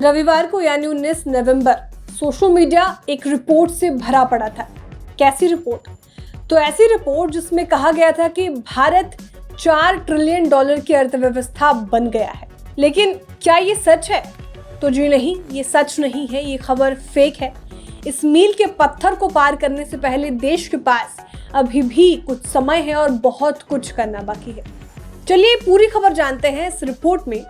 रविवार को यानी 19 नवंबर सोशल मीडिया एक रिपोर्ट से भरा पड़ा था। कैसी रिपोर्ट? तो ऐसी रिपोर्ट जिसमें कहा गया था कि भारत $4 ट्रिलियन की अर्थव्यवस्था बन गया है। लेकिन क्या ये सच है? तो जी नहीं, ये सच नहीं है, ये खबर फेक है। इस मील के पत्थर को पार करने से पहले देश के पास अभी भी कुछ समय है और बहुत कुछ करना बाकी है। चलिए पूरी खबर जानते हैं इस रिपोर्ट में।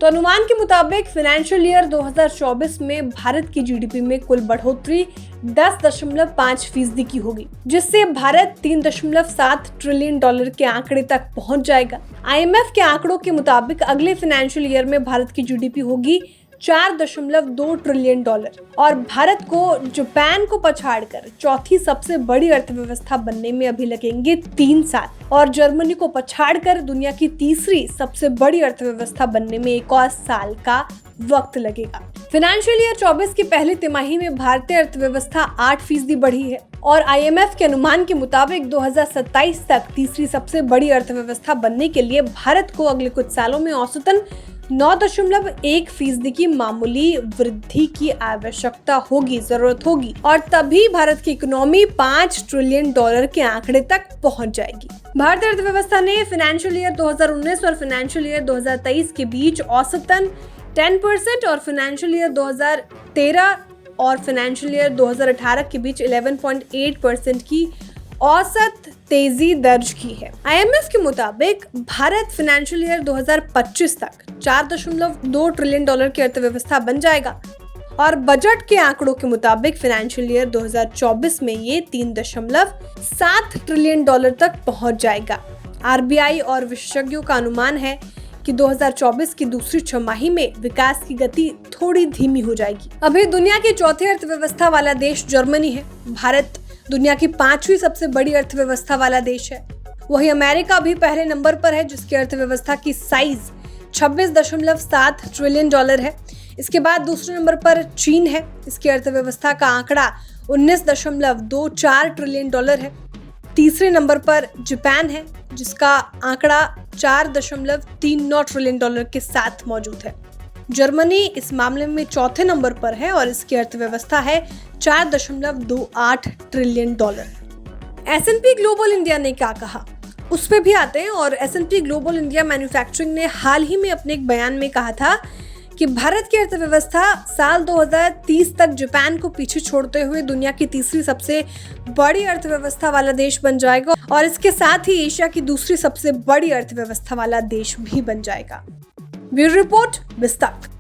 तो अनुमान के मुताबिक फाइनेंशियल ईयर 2024 में भारत की जीडीपी में कुल बढ़ोतरी 10.5% की होगी, जिससे भारत $3.7 ट्रिलियन के आंकड़े तक पहुंच जाएगा। आईएमएफ के आंकड़ों के मुताबिक अगले फाइनेंशियल ईयर में भारत की जीडीपी होगी $4.2 ट्रिलियन और भारत को जापान को पछाड़कर चौथी सबसे बड़ी अर्थव्यवस्था बनने में अभी लगेंगे 3 साल और जर्मनी को पछाड़कर दुनिया की तीसरी सबसे बड़ी अर्थव्यवस्था बनने में 1 और साल का वक्त लगेगा। फाइनेंशियल ईयर 24 की पहली तिमाही में भारतीय अर्थव्यवस्था 8% बढ़ी है और आईएमएफ के अनुमान के मुताबिक 2027 तक तीसरी सबसे बड़ी अर्थव्यवस्था बनने के लिए भारत को अगले कुछ सालों में औसतन 9.1% की मामूली वृद्धि की आवश्यकता होगी, जरूरत होगी और तभी भारत की इकोनॉमी $5 ट्रिलियन के आंकड़े तक पहुंच जाएगी। भारतीय अर्थव्यवस्था ने फाइनेंशियल ईयर 2019 और फाइनेंशियल ईयर 2023 के बीच औसतन 10% और फाइनेंशियल ईयर 2013 और फाइनेंशियल ईयर 2018 के बीच 11.8% की औसत तेजी दर्ज की है। आईएमएफ के मुताबिक भारत फाइनेंशियल ईयर 2025 तक $4.2 ट्रिलियन की अर्थव्यवस्था बन जाएगा और बजट के आंकड़ों के मुताबिक फाइनेंशियल ईयर 2024 में ये $3.7 ट्रिलियन तक पहुंच जाएगा। आरबीआई और विशेषज्ञों का अनुमान है कि 2024 की दूसरी छमाही में विकास की गति थोड़ी धीमी हो जाएगी। अभी दुनिया की चौथी अर्थव्यवस्था वाला देश जर्मनी है। भारत दुनिया की 5वीं सबसे बड़ी अर्थव्यवस्था वाला देश है। वही अमेरिका भी पहले नंबर पर है, जिसकी अर्थव्यवस्था की साइज $26.7 ट्रिलियन है। इसके बाद दूसरे नंबर पर चीन है। इसकी अर्थव्यवस्था का आंकड़ा $19.24 ट्रिलियन है। तीसरे नंबर पर जापान है, जिसका आंकड़ा $4.39 ट्रिलियन के साथ मौजूद है। जर्मनी इस मामले में चौथे नंबर पर है और इसकी अर्थव्यवस्था है $4.28 ट्रिलियन। S&P ग्लोबल इंडिया ने क्या कहा, उस पे भी आते हैं। और S&P ग्लोबल इंडिया मैन्युफैक्चरिंग ने हाल ही में अपने एक बयान में कहा था कि भारत की अर्थव्यवस्था साल 2030 तक जापान को पीछे छोड़ते हुए दुनिया की तीसरी सबसे बड़ी अर्थव्यवस्था वाला देश बन जाएगा और इसके साथ ही एशिया की दूसरी सबसे बड़ी अर्थव्यवस्था वाला देश भी बन जाएगा। ब्यूरो रिपोर्ट, विस्तार।